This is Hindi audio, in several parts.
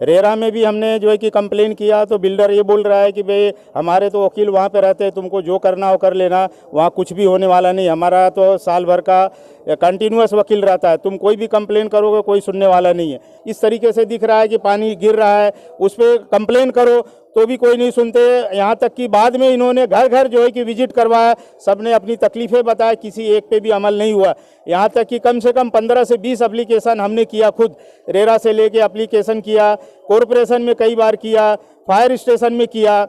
रेरा में भी हमने जो है कि कंप्लेन किया तो बिल्डर ये बोल रहा है कि भाई हमारे तो वकील वहाँ पे रहते हैं, तुमको जो करना हो कर लेना, वहाँ कुछ भी होने वाला नहीं, हमारा तो साल भर का कंटिन्यूअस वकील रहता है, तुम कोई भी कंप्लेन करोगे कोई सुनने वाला नहीं है। इस तरीके से दिख रहा है कि पानी गिर रहा है, उस पर कंप्लेन करो तो भी कोई नहीं सुनते। यहाँ तक कि बाद में इन्होंने घर घर जो है कि विजिट करवाया, सबने अपनी तकलीफ़ें बताया, किसी एक पे भी अमल नहीं हुआ। यहाँ तक कि कम से कम 15 से 20 एप्लीकेशन हमने किया, खुद रेरा से लेके एप्लीकेशन किया, कॉरपोरेशन में कई बार किया, फायर स्टेशन में किया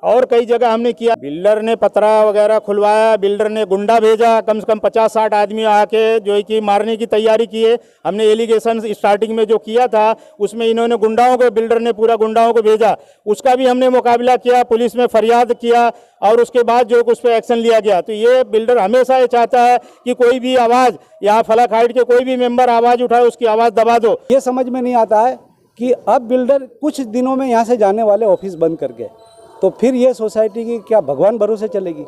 और कई जगह हमने किया। बिल्डर ने पतरा वगैरह खुलवाया, बिल्डर ने गुंडा भेजा, कम से कम 50-60 आदमी आके जो है कि मारने की तैयारी किए। हमने एलिगेशन स्टार्टिंग में जो किया था उसमें इन्होंने गुंडाओं को, बिल्डर ने पूरा गुंडाओं को भेजा, उसका भी हमने मुकाबला किया, पुलिस में फरियाद किया और उसके बाद जो उस पर एक्शन लिया गया। तो ये बिल्डर हमेशा ये चाहता है कि कोई भी आवाज़, यहाँ फलक हाइट के कोई भी मेंबर आवाज़ उठाए उसकी आवाज़ दबा दो। ये समझ में नहीं आता है कि अब बिल्डर कुछ दिनों में यहाँ से जाने वाले ऑफिस बंद करके, तो फिर ये सोसाइटी की क्या भगवान भरोसे चलेगी?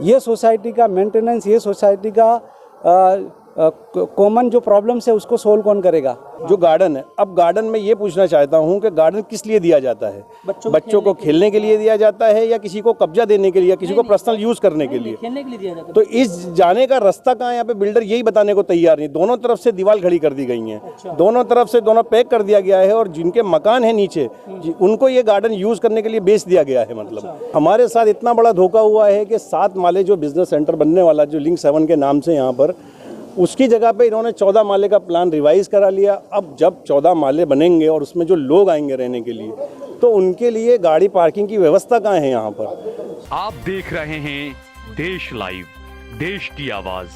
ये सोसाइटी का मेंटेनेंस, ये सोसाइटी का कॉमन जो प्रॉब्लम्स है उसको सोल्व कौन करेगा? जो गार्डन है, अब गार्डन में ये पूछना चाहता हूँ कि गार्डन किस लिए दिया जाता है? बच्चों को खेलने के लिए दिया जाता है या किसी को कब्जा देने के लिए या किसी को पर्सनल यूज करने के लिए? खेलने के लिए दिया जाता है। तो इस जाने का रास्ता कहाँ है? यहाँ पे बिल्डर यही बताने को तैयार नहीं। दोनों तरफ से दीवार खड़ी कर दी गई है, दोनों तरफ से दोनों पैक कर दिया गया है और जिनके मकान है नीचे उनको ये गार्डन यूज करने के लिए बेच दिया गया है। मतलब हमारे साथ इतना बड़ा धोखा हुआ है कि 7 माले जो बिजनेस सेंटर बनने वाला जो लिंक 7 के नाम से यहाँ पर, उसकी जगह पे इन्होंने 14 माले का प्लान रिवाइज करा लिया। अब जब 14 माले बनेंगे और उसमें जो लोग आएंगे रहने के लिए, तो उनके लिए गाड़ी पार्किंग की व्यवस्था कहाँ है यहाँ पर? आप देख रहे हैं देश लाइव, देश की आवाज।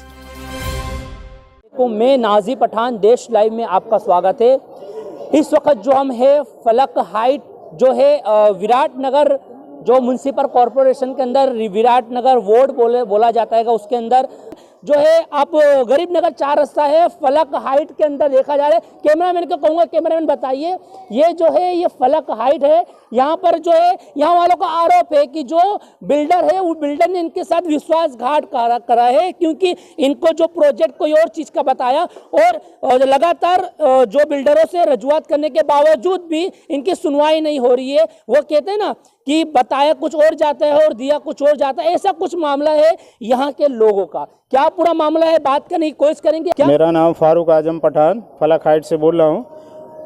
तो मैं नाजी पठान, देश लाइव में आपका स्वागत है। इस वक्त जो हम है फलक हाइट जो है विराट नगर, जो म्युनिसिपल कॉरपोरेशन के अंदर विराट नगर वार्ड बोला जाता है, उसके अंदर जो है आप गरीब नगर 4 रास्ता है, फलक हाइट के अंदर देखा जा रहा है। कैमरामैन को कहूँगा, कैमरामैन बताइए, ये जो है ये फलक हाइट है। यहाँ पर जो है यहाँ वालों का आरोप है कि जो बिल्डर है वो बिल्डर ने इनके साथ विश्वासघात करा है, क्योंकि इनको जो प्रोजेक्ट कोई और चीज़ का बताया और लगातार जो बिल्डरों से रजूआत करने के बावजूद भी इनकी सुनवाई नहीं हो रही है। वो कहते हैं ना कि बताया कुछ और जाता है और दिया कुछ और जाता है, ऐसा कुछ मामला है यहाँ के लोगों का। क्या पूरा मामला है, बात करने की कोशिश करेंगे। क्या? मेरा नाम फारूक आजम पठान, फलक हाइट से बोल रहा हूँ।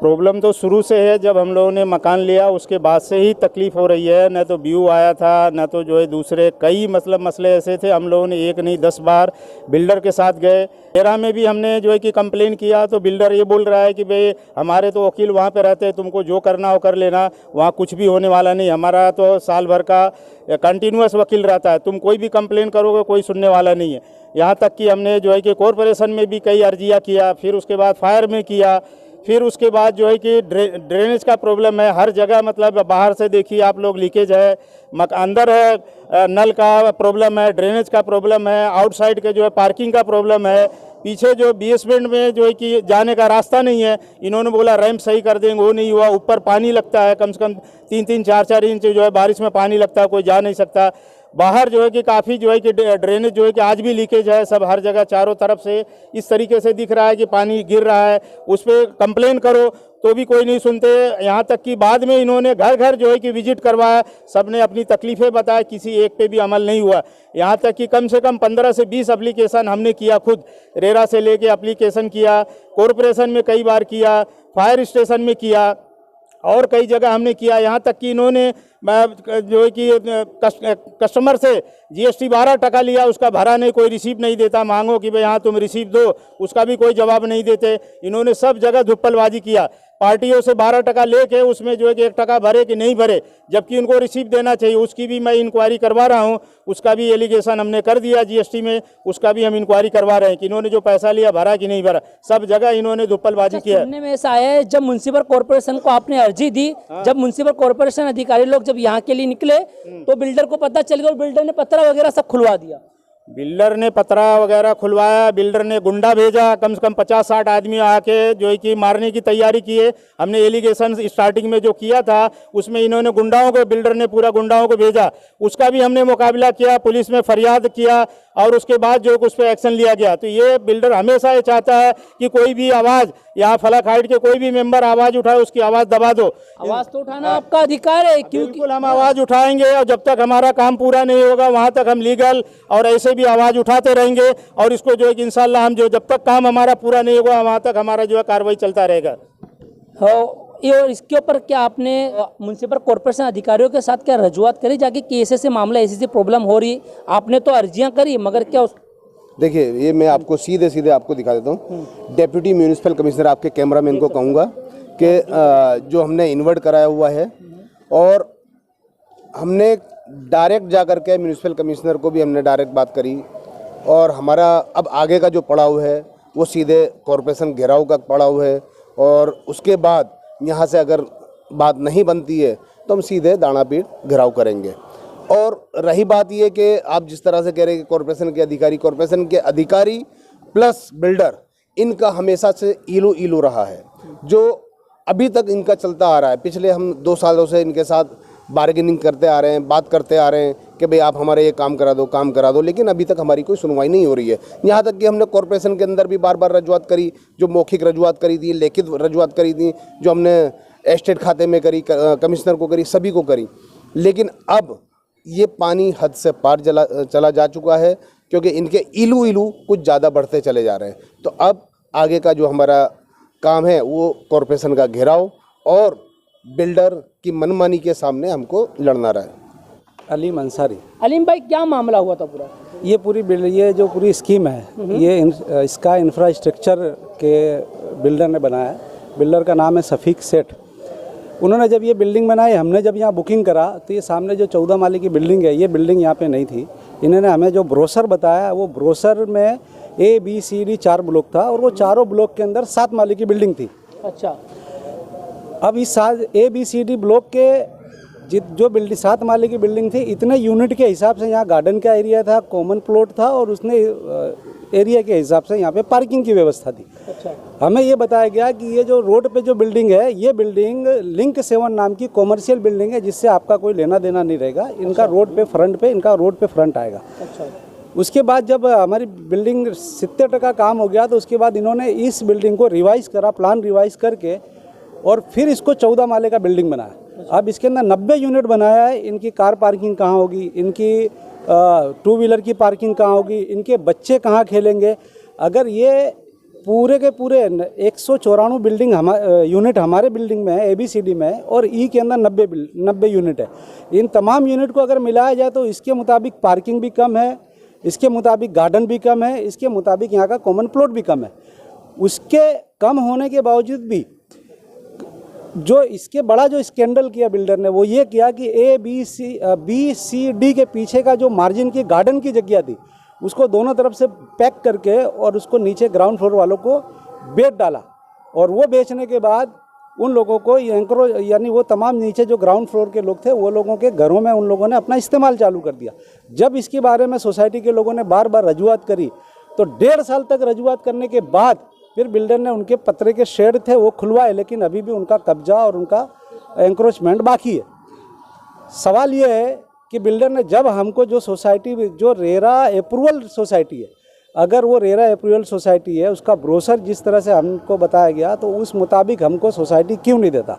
प्रॉब्लम तो शुरू से है, जब हम लोगों ने मकान लिया उसके बाद से ही तकलीफ़ हो रही है। न तो व्यू आया था, न तो जो है दूसरे कई मसले ऐसे थे। हम लोगों ने एक नहीं 10 बार बिल्डर के साथ गए। रेरा में भी हमने जो है कि कंप्लेन किया तो बिल्डर ये बोल रहा है कि भाई हमारे तो वकील वहाँ पे रहते हैं, तुमको जो करना हो कर लेना, वहाँ कुछ भी होने वाला नहीं, हमारा तो साल भर का कंटिन्यूअस वकील रहता है, तुम कोई भी कंप्लेन करोगे कोई सुनने वाला नहीं है। यहाँ तक कि हमने जो है कि कॉरपोरेशन में भी कई अर्जियाँ किया, फिर उसके बाद फायर में किया, फिर उसके बाद जो है कि ड्रेनेज का प्रॉब्लम है हर जगह। मतलब बाहर से देखिए आप लोग, लीकेज है, अंदर है नल का प्रॉब्लम है, ड्रेनेज का प्रॉब्लम है, आउटसाइड के जो है पार्किंग का प्रॉब्लम है, पीछे जो बेसमेंट में जो है कि जाने का रास्ता नहीं है। इन्होंने बोला रैंप सही कर देंगे, वो नहीं हुआ। ऊपर पानी लगता है, कम से कम 3-3, 4-4 इंच जो है बारिश में पानी लगता है, कोई जा नहीं सकता। बाहर जो है कि काफ़ी जो है कि ड्रेनेज जो है कि आज भी लीकेज है, सब हर जगह चारों तरफ से इस तरीके से दिख रहा है कि पानी गिर रहा है। उस पर कंप्लेन करो तो भी कोई नहीं सुनते। यहाँ तक कि बाद में इन्होंने घर घर जो है कि विजिट करवाया, सबने अपनी तकलीफ़ें बताया, किसी एक पे भी अमल नहीं हुआ। यहाँ तक कि कम से कम 15 से 20 एप्लीकेशन हमने किया, खुद रेरा से लेके एप्लीकेशन किया, कॉरपोरेशन में कई बार किया, फायर स्टेशन में किया और कई जगह हमने किया। यहाँ तक कि इन्होंने जो है कि कस्टमर से GST 12% लिया, उसका भरा नहीं, कोई रिसीव नहीं देता। मांगो कि भाई हाँ तुम रिसीव दो, उसका भी कोई जवाब नहीं देते। इन्होंने सब जगह धुप्पलबाजी किया। पार्टियों से 12% लेके उसमें जो है कि 1% भरे कि नहीं भरे, जबकि उनको रिसीव देना चाहिए। उसकी भी मैं इंक्वायरी करवा रहा हूँ, उसका भी एलिगेशन हमने कर दिया GST में, उसका भी हम इंक्वायरी करवा रहे हैं कि इन्होंने जो पैसा लिया भरा कि नहीं भरा। सब जगह इन्होंने धुप्पलबाजी किया। सुनने में ऐसा है, जब म्युनिसिपल कॉर्पोरेशन को आपने अर्जी दी, जब म्युनिसिपल कॉर्पोरेशन अधिकारी लोग जब यहाँ के लिए निकले तो बिल्डर को पता चल गया और बिल्डर ने पत्रा वगैरह सब खुलवा दिया। बिल्डर ने पतरा वगैरह खुलवाया, बिल्डर ने गुंडा भेजा, कम से कम 50-60 आदमी आके जो है कि मारने की तैयारी किए। हमने एलिगेशन स्टार्टिंग में जो किया था उसमें इन्होंने गुंडाओं को, बिल्डर ने पूरा गुंडाओं को भेजा, उसका भी हमने मुकाबला किया, पुलिस में फरियाद किया और उसके बाद जो उस पर एक्शन लिया गया। तो ये बिल्डर हमेशा ये चाहता है कि कोई भी आवाज़, यहाँ फलक हाइट के कोई भी मेंबर आवाज़ उठाए उसकी आवाज़ दबा दो। आवाज तो उठाना आपका अधिकार है, क्योंकि बिल्कुल हम आवाज़ उठाएंगे और जब तक हमारा काम पूरा नहीं होगा वहाँ तक हम लीगल और ऐसे भी आवाज़ उठाते रहेंगे और इसको जो है कि इंशाल्लाह हम जो जब तक काम हमारा पूरा नहीं होगा वहाँ तक हमारा जो है कार्रवाई चलता रहेगा। और इसके ऊपर क्या आपने म्युनिसिपल कॉर्पोरेशन अधिकारियों के साथ क्या रजूआत करी जाके कि ऐसे मामला ऐसी प्रॉब्लम हो रही? आपने तो अर्जियां करी मगर क्या देखिए, ये मैं आपको सीधे आपको दिखा देता हूँ। डेप्यूटी म्यूनिसिपल कमिश्नर आपके कैमरामैन को कहूँगा कि जो हमने इन्वर्ट कराया हुआ है और हमने डायरेक्ट जा कर के म्यूनिसिपल कमिश्नर को भी हमने डायरेक्ट बात करी और हमारा अब आगे का जो पड़ाव है वो सीधे कॉरपोरेशन घेराव का पड़ाव है और उसके बाद यहाँ से अगर बात नहीं बनती है तो हम सीधे दानापीठ घेराव करेंगे। और रही बात ये कि आप जिस तरह से कह रहे हैं कि कॉरपोरेशन के अधिकारी प्लस बिल्डर, इनका हमेशा से इलू रहा है, जो अभी तक इनका चलता आ रहा है। पिछले हम 2 सालों से इनके साथ बार्गेनिंग करते आ रहे हैं, बात करते आ रहे हैं कि भाई आप हमारे ये काम करा दो, लेकिन अभी तक हमारी कोई सुनवाई नहीं हो रही है। यहाँ तक कि हमने कॉरपोरेशन के अंदर भी बार बार रजूआत करी, जो मौखिक रजूआत करी थी, लिखित रजूआत करी थी, जो हमने एस्टेट खाते में करी, कमिश्नर को करी, सभी को करी, लेकिन अब ये पानी हद से पार चला जा चुका है क्योंकि इनके इलू कुछ ज़्यादा बढ़ते चले जा रहे हैं। तो अब आगे का जो हमारा काम है वो कॉरपोरेशन का घेराव और बिल्डर की मनमानी के सामने हमको लड़ना रहा है। अलीम अंसारी। अलीम भाई, क्या मामला हुआ था पूरा? ये जो पूरी स्कीम है ये इसका इंफ्रास्ट्रक्चर के बिल्डर ने बनाया है। बिल्डर का नाम है सफ़ीक सेठ। उन्होंने जब ये बिल्डिंग बनाई, हमने जब यहाँ बुकिंग करा तो ये सामने जो 14 माले की बिल्डिंग है, ये बिल्डिंग यहाँ पे नहीं थी। इन्होंने हमें जो ब्रोशर बताया वो ब्रोशर में ABCD 4 ब्लॉक था और वो चारों ब्लॉक के अंदर 7 माले की बिल्डिंग थी। अच्छा। अब इस ABCD ब्लॉक के जो बिल्डिंग 7 माले की बिल्डिंग थी, इतने यूनिट के हिसाब से यहाँ गार्डन का एरिया था, कॉमन प्लॉट था और उसने एरिया के हिसाब से यहाँ पे पार्किंग की व्यवस्था थी। अच्छा। हमें ये बताया गया कि ये जो रोड पे जो बिल्डिंग है, ये बिल्डिंग लिंक 7 नाम की कॉमर्शियल बिल्डिंग है, जिससे आपका कोई लेना देना नहीं रहेगा। इनका रोड पे फ्रंट आएगा। अच्छा। उसके बाद जब हमारी बिल्डिंग 70% काम हो गया तो उसके बाद इन्होंने इस बिल्डिंग को रिवाइज करा, प्लान रिवाइज करके, और फिर इसको 14 माले का बिल्डिंग बनाया। अब इसके अंदर 90 यूनिट बनाया है। इनकी कार पार्किंग कहाँ होगी, इनकी 2 व्हीलर की पार्किंग कहाँ होगी, इनके बच्चे कहाँ खेलेंगे। अगर ये पूरे के पूरे 194 बिल्डिंग यूनिट हमारे बिल्डिंग में है, ABCD में है, और E के अंदर 90 यूनिट है। इन तमाम यूनिट को अगर मिलाया जाए तो इसके मुताबिक पार्किंग भी कम है, इसके मुताबिक गार्डन भी कम है, इसके मुताबिक यहाँ का कॉमन प्लॉट भी कम है। उसके कम होने के बावजूद भी जो इसके बड़ा जो स्कैंडल किया बिल्डर ने वो ये किया कि ABCD के पीछे का जो मार्जिन की गार्डन की जगह थी उसको दोनों तरफ से पैक करके और उसको नीचे ग्राउंड फ्लोर वालों को बेच डाला, और वो बेचने के बाद उन लोगों को यानी वो तमाम नीचे जो ग्राउंड फ्लोर के लोग थे वो लोगों के घरों में उन लोगों ने अपना इस्तेमाल चालू कर दिया। जब इसके बारे में सोसाइटी के लोगों ने बार बार रजूआत करी तो 1.5 साल तक रजूआत करने के बाद फिर बिल्डर ने उनके पत्रे के शेड थे वो खुलवाए, लेकिन अभी भी उनका कब्जा और उनका एंक्रोचमेंट बाकी है। सवाल ये है कि बिल्डर ने जब हमको जो सोसाइटी जो रेरा अप्रूवल सोसाइटी है, अगर वो रेरा अप्रूवल सोसाइटी है उसका ब्रोशर जिस तरह से हमको बताया गया तो उस मुताबिक हमको सोसाइटी क्यों नहीं देता।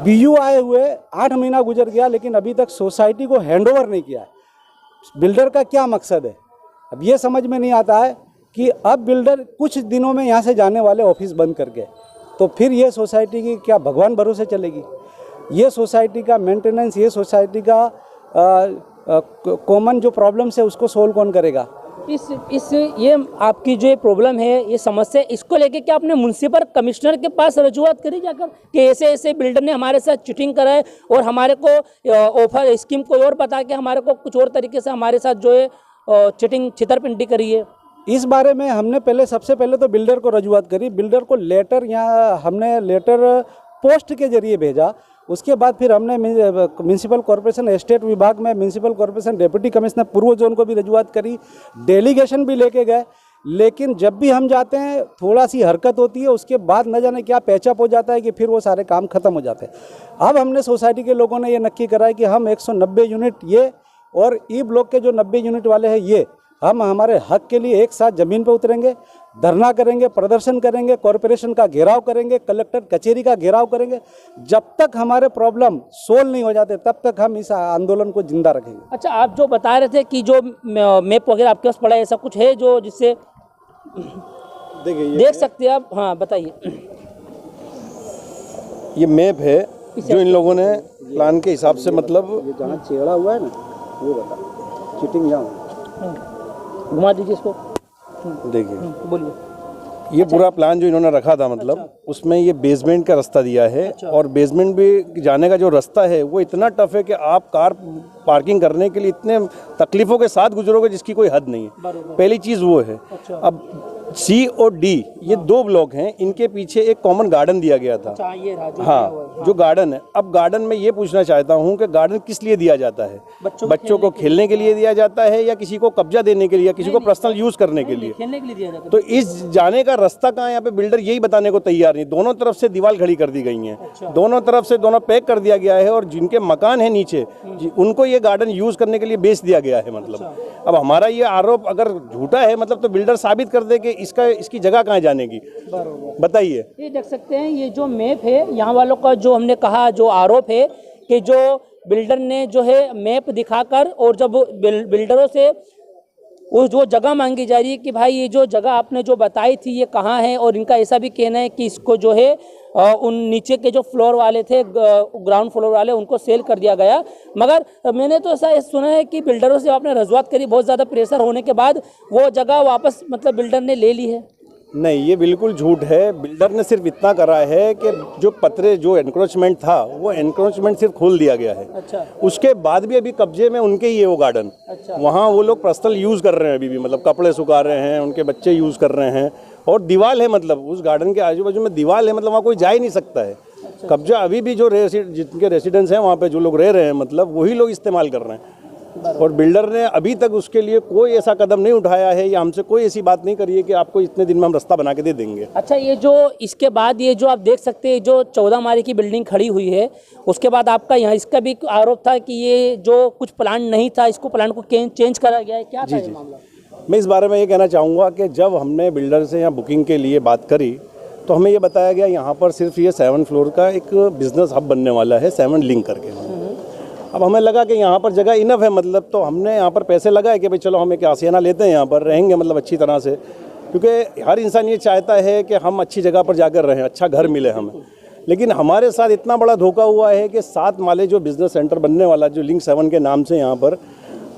BU आए हुए 8 महीना गुजर गया लेकिन अभी तक सोसाइटी को हैंडओवर नहीं किया है। बिल्डर का क्या मकसद है, अब ये समझ में नहीं आता है कि अब बिल्डर कुछ दिनों में यहाँ से जाने वाले ऑफिस बंद करके, तो फिर ये सोसाइटी की क्या भगवान भरोसे चलेगी। ये सोसाइटी का मेंटेनेंस, ये सोसाइटी का कॉमन जो प्रॉब्लम्स है उसको सोल्व कौन करेगा। ये आपकी जो प्रॉब्लम है, ये समस्या, इसको लेके क्या आपने म्युनिसिपल कमिश्नर के पास रजूआत करी जाकर कि ऐसे ऐसे बिल्डर ने हमारे साथ चीटिंग करा है और हमारे को ऑफर स्कीम कोई और बता के हमारे को कुछ और तरीके से हमारे साथ जो है चीटिंग छितरपिंडी करी है? इस बारे में हमने सबसे पहले तो बिल्डर को रजूआत करी। बिल्डर को लेटर यहाँ हमने लेटर पोस्ट के जरिए भेजा उसके बाद फिर हमने म्यूनसिपल कॉरपोरेशन एस्टेट विभाग में म्यूनसिपल कॉरपोरेशन डिप्टी कमिश्नर पूर्व जोन को भी रजूआत करी, डेलीगेशन भी लेके गए। लेकिन जब भी हम जाते हैं थोड़ा सी हरकत होती है, उसके बाद न जाने क्या पैचअप हो जाता है कि फिर वो सारे काम खत्म हो जाते हैं। अब हमने सोसाइटी के लोगों ने ये नक्की करा है कि हम 190 यूनिट ये और ई ब्लॉक के जो 90 यूनिट वाले हैं ये हम हमारे हक के लिए एक साथ ज़मीन पर उतरेंगे, धरना करेंगे, प्रदर्शन करेंगे, कॉरपोरेशन का घेराव करेंगे, कलेक्टर कचहरी का घेराव करेंगे। जब तक हमारे प्रॉब्लम सोल्व नहीं हो जाते तब तक हम इस आंदोलन को जिंदा रखेंगे। अच्छा, आप जो बता रहे थे कि जो मैप वगैरह आपके पास पड़ा है, ऐसा कुछ है जो जिससे देखिए देख सकते हैं आप? हाँ बताइए। ये मैप है जो इन लोगों ने प्लान के हिसाब से मतलब ये जहाँ छेड़ा हुआ है ना वो बता, चिटिंग जहाँ घुमा दीजिए इसको, देखिए बोलिए। ये पूरा प्लान जो इन्होंने रखा था मतलब उसमें ये बेसमेंट का रास्ता दिया है। और बेसमेंट भी जाने का जो रास्ता है वो इतना टफ है कि आप कार पार्किंग करने के लिए इतने तकलीफों के साथ गुजरोगे जिसकी कोई हद नहीं है। पहली चीज़ वो है। अब सी और डी ये 2 ब्लॉक हैं, इनके पीछे एक कॉमन गार्डन दिया गया था। हाँ, जो गार्डन है। अब गार्डन में ये पूछना चाहता हूँ कि गार्डन किस लिए दिया जाता है? बच्चों को खेलने के लिए दिया जाता है या किसी को कब्जा देने के लिए या किसी को पर्सनल यूज करने के लिए? खेलने के लिए दिया जाता है। तो इस जाने का रास्ता कहाँ है? यहाँ पे बिल्डर यही बताने को तैयार नहीं। दोनों तरफ से दीवार खड़ी कर दी गई है, दोनों तरफ से दोनों पैक कर दिया गया है और जिनके मकान है नीचे उनको ये गार्डन यूज करने के लिए बेच दिया गया है। मतलब अब हमारा ये आरोप अगर झूठा है मतलब तो बिल्डर साबित कर दे कि इसकी जगह कहाँ जाने की, बताइए। ये देख सकते हैं, ये जो मैप है यहाँ वालों का जो हमने कहा जो आरोप है कि जो बिल्डर ने जो है मैप दिखाकर और जब बिल्डरों से वो जो जगह मांगी जा रही है कि भाई ये जो जगह आपने जो बताई थी ये कहाँ है, और इनका ऐसा भी कहना है कि इसको जो है उन नीचे के जो फ्लोर वाले थे, ग्राउंड फ्लोर वाले, उनको सेल कर दिया गया। मगर मैंने तो ऐसा सुना है कि बिल्डरों से आपने रजूआत करी, बहुत ज़्यादा प्रेशर होने के बाद वो जगह वापस मतलब बिल्डर ने ले ली है। नहीं, ये बिल्कुल झूठ है। बिल्डर ने सिर्फ इतना करा है कि जो पत्रे जो एनक्रोचमेंट था वो एनक्रोचमेंट सिर्फ खोल दिया गया है। अच्छा। उसके बाद भी अभी कब्जे में उनके ही है वो गार्डन। अच्छा। वहाँ वो लोग पर्सनल यूज़ कर रहे हैं अभी भी, मतलब कपड़े सुखा रहे हैं, उनके बच्चे यूज़ कर रहे हैं और दीवार है, मतलब उस गार्डन के आजू बाजू में दीवार है, मतलब वहाँ कोई जा ही नहीं सकता है। अच्छा। कब्जा अभी भी जो जिनके रेसिडेंट्स हैं वहाँ पे जो लोग रह रहे हैं मतलब वही लोग इस्तेमाल कर रहे हैं। और बिल्डर ने अभी तक उसके लिए कोई ऐसा कदम नहीं उठाया है या हमसे कोई ऐसी बात नहीं करी है कि आपको इतने दिन में हम रास्ता बना के दे देंगे। अच्छा, ये जो इसके बाद ये जो आप देख सकते हैं जो 14 माले की बिल्डिंग खड़ी हुई है, उसके बाद आपका यहाँ इसका भी आरोप था कि ये जो कुछ प्लान नहीं था, इसको प्लान को चेंज करा गया है, क्या था ये मामला? मैं इस बारे में ये कहना चाहूँगा कि जब हमने बिल्डर से यहाँ बुकिंग के लिए बात करी तो हमें ये बताया गया यहाँ पर सिर्फ ये 7 फ्लोर का एक बिजनेस हब बनने वाला है, 7 लिंक करके। अब हमें लगा कि यहाँ पर जगह इनफ है, मतलब तो हमने यहाँ पर पैसे लगाए कि भाई चलो हम एक आशियाना लेते हैं, यहाँ पर रहेंगे मतलब अच्छी तरह से, क्योंकि हर इंसान ये चाहता है कि हम अच्छी जगह पर जाकर रहें, अच्छा घर मिले हमें। लेकिन हमारे साथ इतना बड़ा धोखा हुआ है कि 7 माले जो बिज़नेस सेंटर बनने वाला जो लिंक 7 के नाम से यहाँ पर,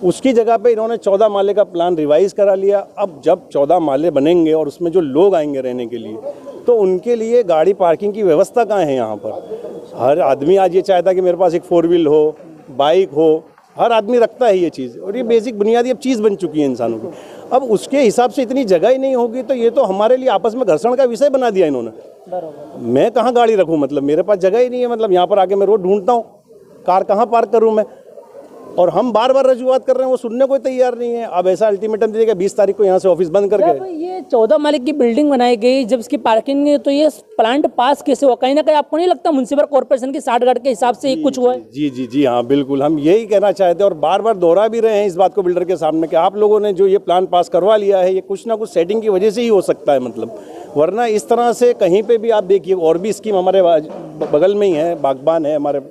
उसकी जगह पे इन्होंने 14 माले का प्लान रिवाइज करा लिया। अब जब 14 माले बनेंगे और उसमें जो लोग आएंगे रहने के लिए तो उनके लिए गाड़ी पार्किंग की व्यवस्था कहाँ है? यहाँ पर हर आदमी आज ये चाहता है कि मेरे पास एक 4 व्हील हो, बाइक हो, हर आदमी रखता है ये चीज़, और ये बेसिक बुनियादी अब चीज़ बन चुकी है इंसानों की। अब उसके हिसाब से इतनी जगह ही नहीं होगी तो ये तो हमारे लिए आपस में घर्षण का विषय बना दिया इन्होंने। मैं कहाँ गाड़ी रखूँ, मतलब मेरे पास जगह ही नहीं है, मतलब यहाँ पर आके मैं रोड ढूंढता हूँ, कार कहाँ पार्क करूँ मैं? और हम बार बार रजूआत कर रहे हैं, वो सुनने को तैयार नहीं है। अब ऐसा अल्टीमेटम दे देगा 20 तारीख को यहाँ से ऑफिस बंद करके। ये 14 माले की बिल्डिंग बनाई गई, जब इसकी पार्किंग है तो ये प्लांट पास कैसे हुआ? कहीं ना कहीं आपको नहीं लगता म्युनिसिपल कॉर्पोरेशन की साठगांठ के हिसाब से ही कुछ हुआ है? जी जी जी हाँ, बिल्कुल हम यही कहना चाहते हैं और बार बार दोहरा भी रहे हैं इस बात को बिल्डर के सामने कि आप लोगों ने जो ये प्लान पास करवा लिया है ये कुछ ना कुछ सेटिंग की वजह से ही हो सकता है, मतलब वरना इस तरह से कहीं पे भी आप देखिए। और भी स्कीम हमारे बगल में ही है, बागबान है हमारे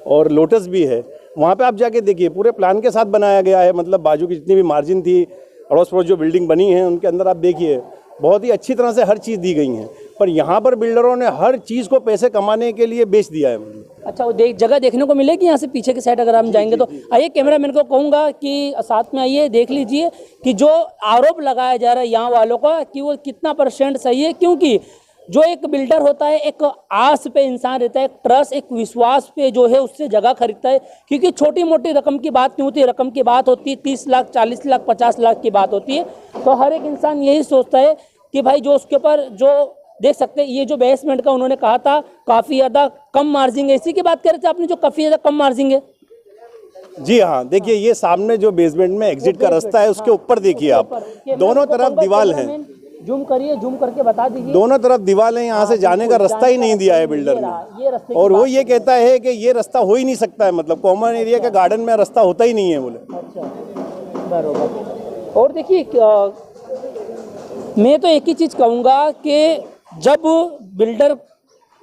और लोटस भी है, वहाँ पे आप जाके देखिए पूरे प्लान के साथ बनाया गया है। मतलब बाजू की जितनी भी मार्जिन थी, अड़ोस पड़ोस जो बिल्डिंग बनी है उनके अंदर आप देखिए बहुत ही अच्छी तरह से हर चीज़ दी गई है। पर यहाँ पर बिल्डरों ने हर चीज़ को पैसे कमाने के लिए बेच दिया है। अच्छा, वो जगह देखने को मिलेगी यहाँ से पीछे की साइड अगर हम जाएंगे तो? आइए कैमरामैन को कहूँगा कि साथ में आइए, देख लीजिए कि जो आरोप लगाया जा रहा है यहाँ वालों का कि वो कितना % सही है। क्योंकि जो एक बिल्डर होता है एक आस पे इंसान रहता है, एक ट्रस्ट, एक विश्वास पे जो है उससे जगह खरीदता है। क्योंकि छोटी मोटी रकम की बात नहीं होती, रकम की बात होती है 30 लाख, 40 लाख, 50 लाख की बात होती है। तो हर एक इंसान यही सोचता है कि भाई जो उसके ऊपर जो देख सकते हैं ये जो बेसमेंट का उन्होंने कहा था काफ़ी ज़्यादा कम मार्जिन है, इसी की बात कर रहे थे आपने जो काफ़ी ज़्यादा कम मार्जिन है। जी हाँ, देखिए ये सामने जो बेसमेंट में एग्जिट का रास्ता है उसके ऊपर देखिए आप, दोनों तरफ दीवार है, जूम करिए, जूम करके बता दीजिए, दोनों तरफ दीवार है, यहाँ से जाने का रास्ता ही नहीं दिया है बिल्डर ने। ये रास्ते और वो ये कहता है कि ये रास्ता हो ही नहीं सकता है, मतलब कॉमन एरिया के गार्डन में रास्ता होता ही नहीं है बोले। अच्छा बरोबर। और देखिए मैं तो एक ही चीज़ कहूँगा कि जब बिल्डर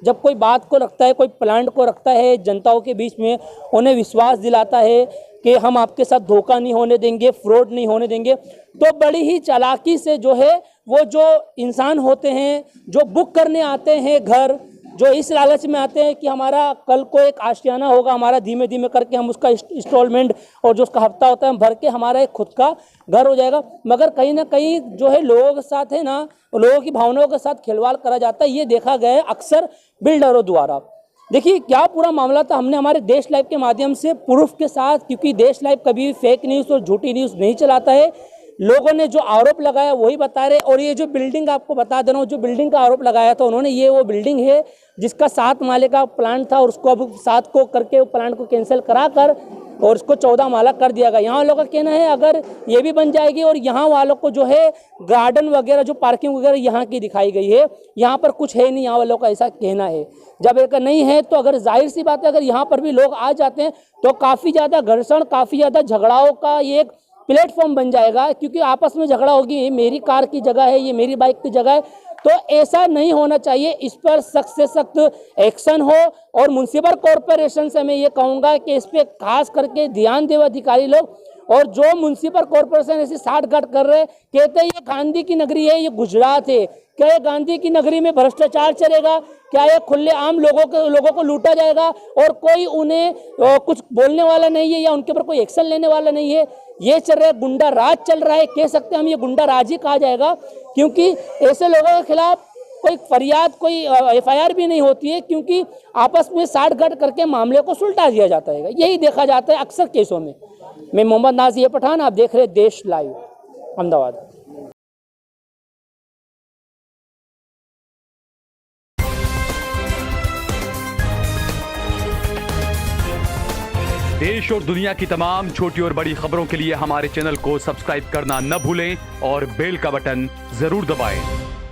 जब कोई बात को रखता है, कोई प्लांट को रखता है जनताओं के बीच में, उन्हें विश्वास दिलाता है कि हम आपके साथ धोखा नहीं होने देंगे, फ्रॉड नहीं होने देंगे, तो बड़ी ही चालाकी से जो है वो जो इंसान होते हैं जो बुक करने आते हैं घर, जो इस लालच में आते हैं कि हमारा कल को एक आशियाना होगा, हमारा धीमे धीमे करके हम उसका इंस्टॉलमेंट और जो उसका हफ्ता होता है हम भर के हमारा एक खुद का घर हो जाएगा, मगर कहीं ना कहीं जो है लोगों के साथ है ना, लोगों की भावनाओं के साथ खिलवाड़ करा जाता है। ये देखा गया है अक्सर बिल्डरों द्वारा। देखिए क्या पूरा मामला था, हमने हमारे देश लाइव के माध्यम से प्रूफ के साथ, क्योंकि देश लाइव कभी भी फेक न्यूज़ और झूठी न्यूज़ नहीं चलाता है, लोगों ने जो आरोप लगाया वही बता रहे। और ये जो बिल्डिंग आपको बता दे रहा हूँ, जो बिल्डिंग का आरोप लगाया था उन्होंने, ये वो बिल्डिंग है जिसका 7 माले का प्लांट था और उसको अब 7 को करके वो प्लांट को कैंसिल करा कर और उसको 14 माला कर दिया गया। यहाँ लोगों का कहना है अगर ये भी बन जाएगी और यहाँ वालों को जो है गार्डन वगैरह जो पार्किंग वगैरह यहाँ की दिखाई गई है, यहाँ पर कुछ है नहीं, यहाँ वालों का ऐसा कहना है। जब एक नहीं है तो अगर जाहिर सी बात है अगर यहाँ पर भी लोग आ जाते हैं तो काफ़ी ज़्यादा घर्षण, काफ़ी ज़्यादा झगड़ाओं का ये एक प्लेटफॉर्म बन जाएगा, क्योंकि आपस में झगड़ा होगी, ये मेरी कार की जगह है, ये मेरी बाइक की जगह है। तो ऐसा नहीं होना चाहिए, इस पर सख्त से सख्त एक्शन हो। और म्युनिसिपल कॉरपोरेशन से मैं ये कहूँगा कि इस पर खास करके ध्यान दें अधिकारी लोग। और जो म्युनिसिपल कॉरपोरेशन ऐसी साठगांठ कर रहे, कहते हैं ये गांधी की नगरी है, ये गुजरात है, क्या ये गांधी की नगरी में भ्रष्टाचार चलेगा? क्या ये खुलेआम लोगों को लूटा जाएगा और कोई उन्हें कुछ बोलने वाला नहीं है या उनके ऊपर कोई एक्शन लेने वाला नहीं है? ये चल रहा है, गुंडा राज चल रहा है, कह सकते हैं हम, ये गुंडा राज ही कहा जाएगा, क्योंकि ऐसे लोगों के खिलाफ कोई फरियाद, कोई एफआईआर भी नहीं होती है, क्योंकि आपस में साठगांठ करके मामले को सुलटा दिया जाता है। यही देखा जाता है अक्सर केसों में। मैं मोहम्मद नाज़िर पठान, आप देख रहे हैं देश लाइव, अहमदाबाद। देश और दुनिया की तमाम छोटी और बड़ी खबरों के लिए हमारे चैनल को सब्सक्राइब करना न भूलें और बेल का बटन जरूर दबाएं।